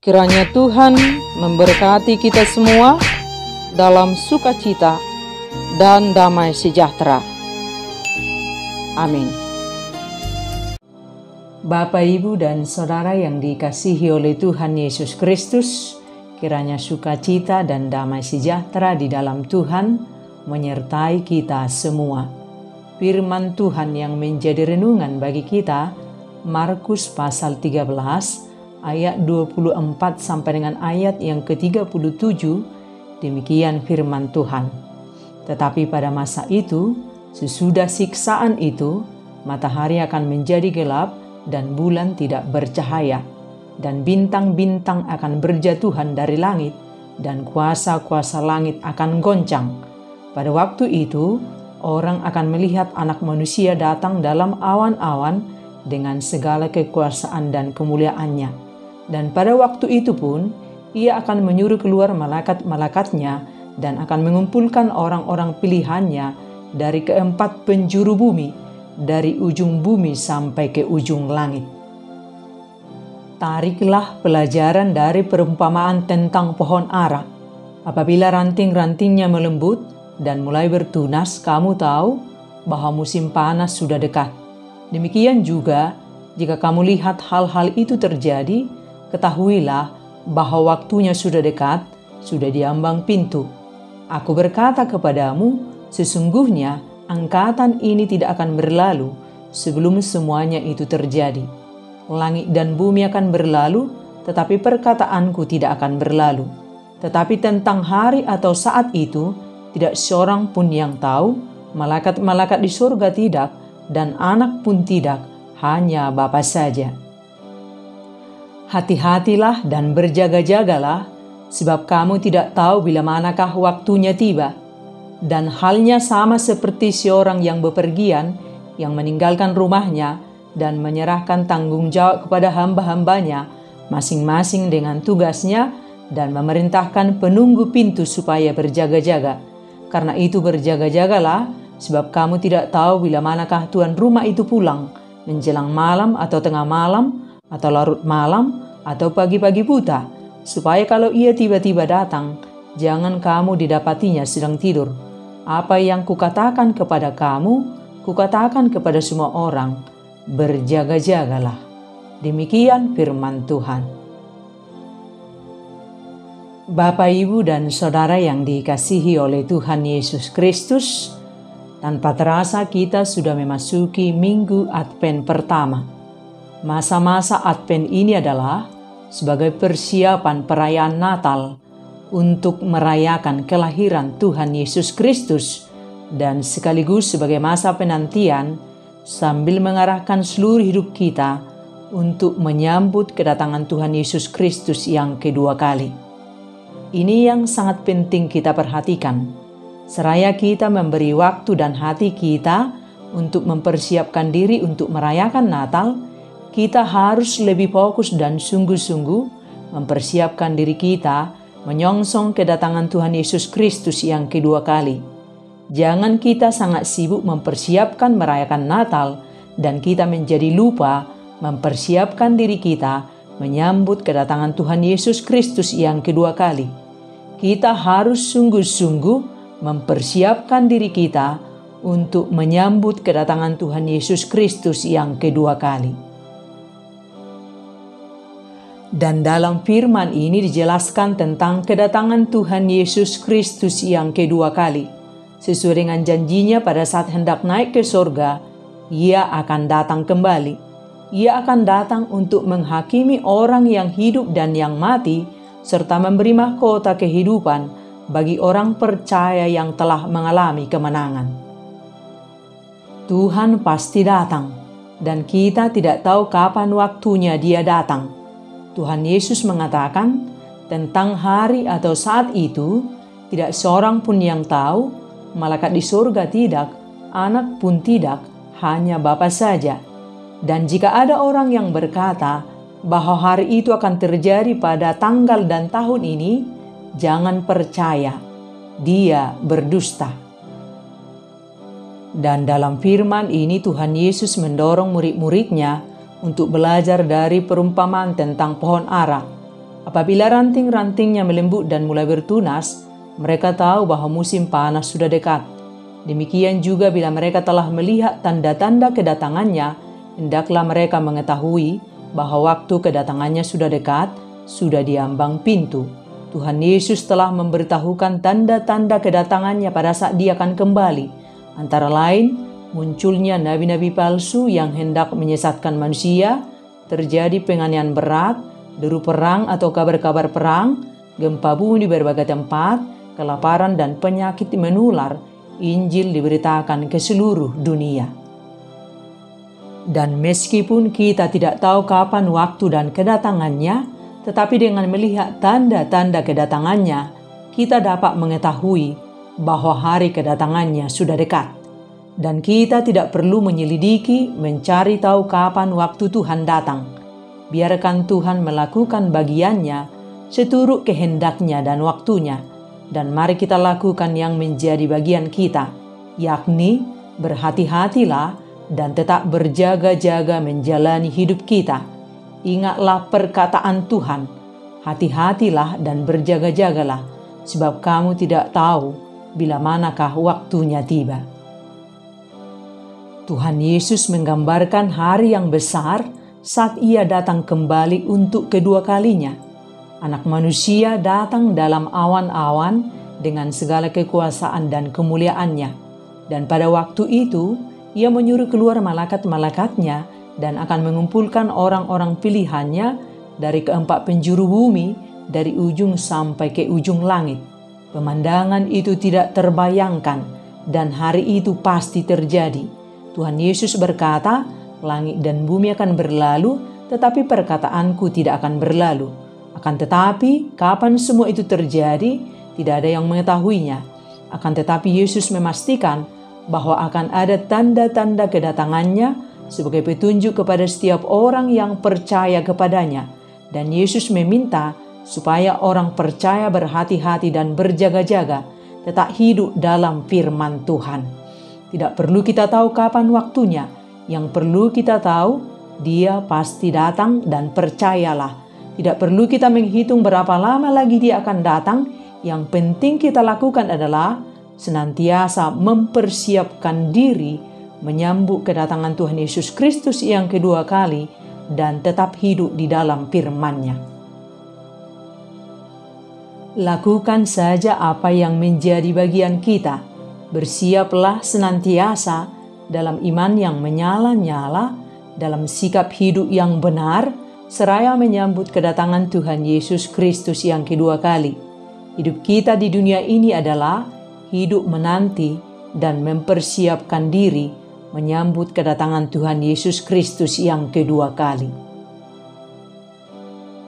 Kiranya Tuhan memberkati kita semua dalam sukacita dan damai sejahtera. Amin. Bapak, Ibu, dan Saudara yang dikasihi oleh Tuhan Yesus Kristus, kiranya sukacita dan damai sejahtera di dalam Tuhan menyertai kita semua. Firman Tuhan yang menjadi renungan bagi kita, Markus pasal 13, ayat 24 sampai dengan ayat yang ke-37, demikian firman Tuhan. Tetapi pada masa itu, sesudah siksaan itu, matahari akan menjadi gelap dan bulan tidak bercahaya, dan bintang-bintang akan berjatuhan dari langit, dan kuasa-kuasa langit akan goncang. Pada waktu itu, orang akan melihat Anak Manusia datang dalam awan-awan dengan segala kekuasaan dan kemuliaannya. Dan pada waktu itu pun, ia akan menyuruh keluar malaikat-malaikatnya dan akan mengumpulkan orang-orang pilihannya dari keempat penjuru bumi, dari ujung bumi sampai ke ujung langit. Tariklah pelajaran dari perumpamaan tentang pohon ara. Apabila ranting-rantingnya melembut dan mulai bertunas, kamu tahu bahwa musim panas sudah dekat. Demikian juga, jika kamu lihat hal-hal itu terjadi, ketahuilah bahwa waktunya sudah dekat, sudah di ambang pintu. Aku berkata kepadamu, sesungguhnya angkatan ini tidak akan berlalu sebelum semuanya itu terjadi. Langit dan bumi akan berlalu, tetapi perkataanku tidak akan berlalu. Tetapi tentang hari atau saat itu, tidak seorang pun yang tahu, malaikat-malaikat di surga tidak, dan Anak pun tidak, hanya Bapa saja. Hati-hatilah dan berjaga-jagalah, sebab kamu tidak tahu bila manakah waktunya tiba. Dan halnya sama seperti seorang yang bepergian, yang meninggalkan rumahnya dan menyerahkan tanggung jawab kepada hamba-hambanya, masing-masing dengan tugasnya, dan memerintahkan penunggu pintu supaya berjaga-jaga. Karena itu berjaga-jagalah, sebab kamu tidak tahu bila manakah tuan rumah itu pulang, menjelang malam atau tengah malam, atau larut malam, atau pagi-pagi buta, supaya kalau ia tiba-tiba datang, jangan kamu didapatinya sedang tidur. Apa yang kukatakan kepada kamu, kukatakan kepada semua orang, berjaga-jagalah. Demikian firman Tuhan. Bapak, Ibu, dan Saudara yang dikasihi oleh Tuhan Yesus Kristus, tanpa terasa kita sudah memasuki minggu Advent pertama. Masa-masa Advent ini adalah sebagai persiapan perayaan Natal untuk merayakan kelahiran Tuhan Yesus Kristus dan sekaligus sebagai masa penantian sambil mengarahkan seluruh hidup kita untuk menyambut kedatangan Tuhan Yesus Kristus yang kedua kali. Ini yang sangat penting kita perhatikan. Seraya kita memberi waktu dan hati kita untuk mempersiapkan diri untuk merayakan Natal, kita harus lebih fokus dan sungguh-sungguh mempersiapkan diri kita menyongsong kedatangan Tuhan Yesus Kristus yang kedua kali. Jangan kita sangat sibuk mempersiapkan merayakan Natal dan kita menjadi lupa mempersiapkan diri kita menyambut kedatangan Tuhan Yesus Kristus yang kedua kali. Kita harus sungguh-sungguh mempersiapkan diri kita untuk menyambut kedatangan Tuhan Yesus Kristus yang kedua kali. Dan dalam firman ini dijelaskan tentang kedatangan Tuhan Yesus Kristus yang kedua kali. Sesuai dengan janjinya pada saat hendak naik ke surga, ia akan datang kembali. Ia akan datang untuk menghakimi orang yang hidup dan yang mati, serta memberi mahkota kehidupan bagi orang percaya yang telah mengalami kemenangan. Tuhan pasti datang, dan kita tidak tahu kapan waktunya dia datang. Tuhan Yesus mengatakan tentang hari atau saat itu, tidak seorang pun yang tahu, malaikat di surga tidak, Anak pun tidak, hanya Bapa saja. Dan jika ada orang yang berkata bahwa hari itu akan terjadi pada tanggal dan tahun ini, jangan percaya, dia berdusta. Dan dalam firman ini Tuhan Yesus mendorong murid-muridnya untuk belajar dari perumpamaan tentang pohon ara. Apabila ranting-rantingnya melembut dan mulai bertunas, mereka tahu bahwa musim panas sudah dekat. Demikian juga bila mereka telah melihat tanda-tanda kedatangannya, hendaklah mereka mengetahui bahwa waktu kedatangannya sudah dekat, sudah di ambang pintu. Tuhan Yesus telah memberitahukan tanda-tanda kedatangannya pada saat Dia akan kembali. Antara lain, munculnya nabi-nabi palsu yang hendak menyesatkan manusia, terjadi penganiayaan berat, deru perang atau kabar-kabar perang, gempa bumi di berbagai tempat, kelaparan dan penyakit menular. Injil diberitakan ke seluruh dunia. Dan meskipun kita tidak tahu kapan waktu dan kedatangannya, tetapi dengan melihat tanda-tanda kedatangannya, kita dapat mengetahui bahwa hari kedatangannya sudah dekat. Dan kita tidak perlu menyelidiki, mencari tahu kapan waktu Tuhan datang. Biarkan Tuhan melakukan bagiannya seturut kehendaknya dan waktunya. Dan mari kita lakukan yang menjadi bagian kita, yakni berhati-hatilah dan tetap berjaga-jaga menjalani hidup kita. Ingatlah perkataan Tuhan, hati-hatilah dan berjaga-jagalah, sebab kamu tidak tahu bila manakah waktunya tiba. Tuhan Yesus menggambarkan hari yang besar saat Ia datang kembali untuk kedua kalinya. Anak manusia datang dalam awan-awan dengan segala kekuasaan dan kemuliaannya. Dan pada waktu itu, Ia menyuruh keluar malaikat-malaikatnya dan akan mengumpulkan orang-orang pilihannya dari keempat penjuru bumi, dari ujung sampai ke ujung langit. Pemandangan itu tidak terbayangkan, dan hari itu pasti terjadi. Tuhan Yesus berkata, langit dan bumi akan berlalu, tetapi perkataanku tidak akan berlalu. Akan tetapi, kapan semua itu terjadi, tidak ada yang mengetahuinya. Akan tetapi Yesus memastikan bahwa akan ada tanda-tanda kedatangannya sebagai petunjuk kepada setiap orang yang percaya kepadanya. Dan Yesus meminta supaya orang percaya berhati-hati dan berjaga-jaga, tetap hidup dalam firman Tuhan. Tidak perlu kita tahu kapan waktunya. Yang perlu kita tahu, Dia pasti datang dan percayalah. Tidak perlu kita menghitung berapa lama lagi Dia akan datang. Yang penting kita lakukan adalah senantiasa mempersiapkan diri menyambut kedatangan Tuhan Yesus Kristus yang kedua kali dan tetap hidup di dalam firman-Nya. Lakukan saja apa yang menjadi bagian kita. Bersiaplah senantiasa dalam iman yang menyala-nyala, dalam sikap hidup yang benar, seraya menyambut kedatangan Tuhan Yesus Kristus yang kedua kali. Hidup kita di dunia ini adalah hidup menanti dan mempersiapkan diri menyambut kedatangan Tuhan Yesus Kristus yang kedua kali.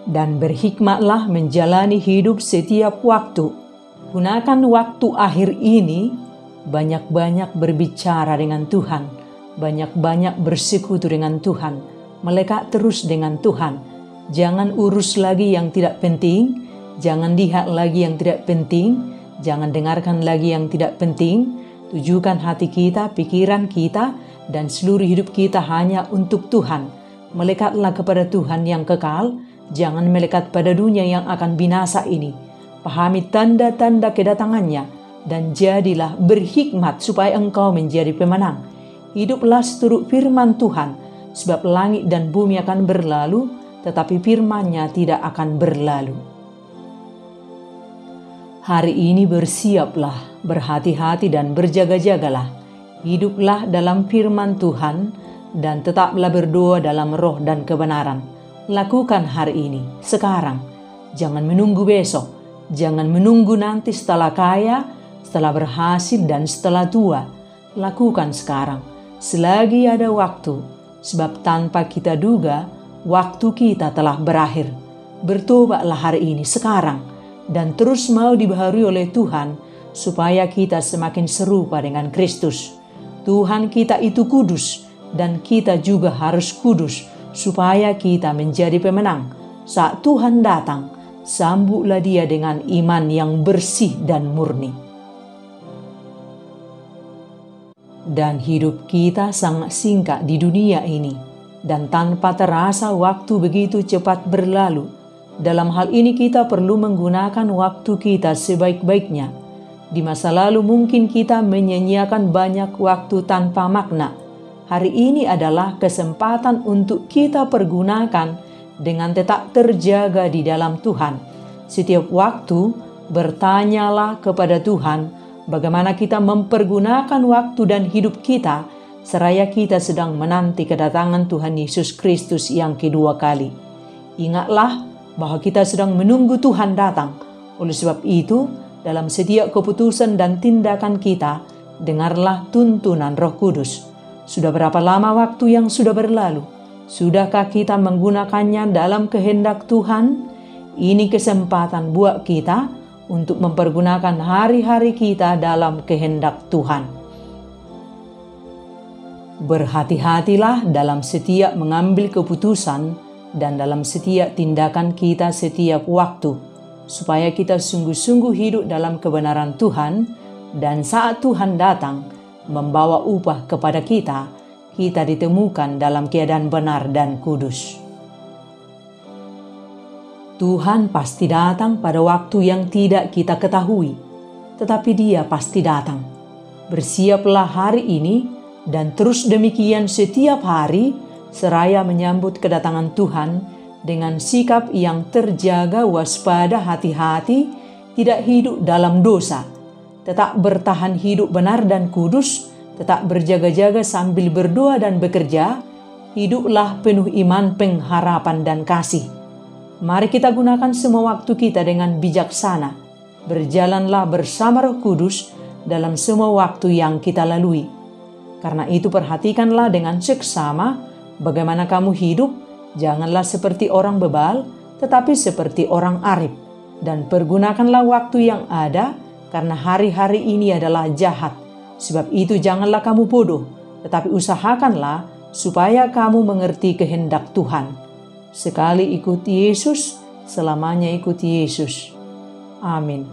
Dan berhikmatlah menjalani hidup setiap waktu. Gunakan waktu akhir ini banyak-banyak berbicara dengan Tuhan, banyak-banyak bersekutu dengan Tuhan, melekat terus dengan Tuhan. Jangan urus lagi yang tidak penting, jangan lihat lagi yang tidak penting, jangan dengarkan lagi yang tidak penting. Tujukan hati kita, pikiran kita, dan seluruh hidup kita hanya untuk Tuhan. Melekatlah kepada Tuhan yang kekal, jangan melekat pada dunia yang akan binasa ini. Pahami tanda-tanda kedatangannya, dan jadilah berhikmat supaya engkau menjadi pemenang. Hiduplah seturut firman Tuhan, sebab langit dan bumi akan berlalu, tetapi firman-Nya tidak akan berlalu. Hari ini bersiaplah, berhati-hati dan berjaga-jagalah. Hiduplah dalam firman Tuhan dan tetaplah berdoa dalam roh dan kebenaran. Lakukan hari ini, sekarang. Jangan menunggu besok. Jangan menunggu nanti setelah kaya, setelah berhasil dan setelah tua. Lakukan sekarang, selagi ada waktu. Sebab tanpa kita duga, waktu kita telah berakhir. Bertobatlah hari ini, sekarang. Dan terus mau dibaharui oleh Tuhan, supaya kita semakin serupa dengan Kristus. Tuhan kita itu kudus, dan kita juga harus kudus, supaya kita menjadi pemenang. Saat Tuhan datang, sambutlah Dia dengan iman yang bersih dan murni. Dan hidup kita sangat singkat di dunia ini, dan tanpa terasa waktu begitu cepat berlalu. Dalam hal ini kita perlu menggunakan waktu kita sebaik-baiknya. Di masa lalu mungkin kita menyia-nyiakan banyak waktu tanpa makna. Hari ini adalah kesempatan untuk kita pergunakan dengan tetap terjaga di dalam Tuhan. Setiap waktu bertanyalah kepada Tuhan bagaimana kita mempergunakan waktu dan hidup kita seraya kita sedang menanti kedatangan Tuhan Yesus Kristus yang kedua kali. Ingatlah bahwa kita sedang menunggu Tuhan datang. Oleh sebab itu, dalam setiap keputusan dan tindakan kita, dengarlah tuntunan Roh Kudus. Sudah berapa lama waktu yang sudah berlalu? Sudahkah kita menggunakannya dalam kehendak Tuhan? Ini kesempatan buat kita untuk mempergunakan hari-hari kita dalam kehendak Tuhan. Berhati-hatilah dalam setiap mengambil keputusan dan dalam setiap tindakan kita setiap waktu, supaya kita sungguh-sungguh hidup dalam kebenaran Tuhan, dan saat Tuhan datang membawa upah kepada kita, kita ditemukan dalam keadaan benar dan kudus. Tuhan pasti datang pada waktu yang tidak kita ketahui, tetapi Dia pasti datang. Bersiaplah hari ini dan terus demikian setiap hari, seraya menyambut kedatangan Tuhan dengan sikap yang terjaga, waspada, hati-hati, tidak hidup dalam dosa, tetap bertahan hidup benar dan kudus, tetap berjaga-jaga sambil berdoa dan bekerja. Hiduplah penuh iman, pengharapan, dan kasih. Mari kita gunakan semua waktu kita dengan bijaksana. Berjalanlah bersama Roh Kudus dalam semua waktu yang kita lalui. Karena itu perhatikanlah dengan seksama bagaimana kamu hidup. Janganlah seperti orang bebal, tetapi seperti orang arif. Dan pergunakanlah waktu yang ada, karena hari-hari ini adalah jahat. Sebab itu janganlah kamu bodoh, tetapi usahakanlah supaya kamu mengerti kehendak Tuhan. Sekali ikuti Yesus, selamanya ikuti Yesus. Amin.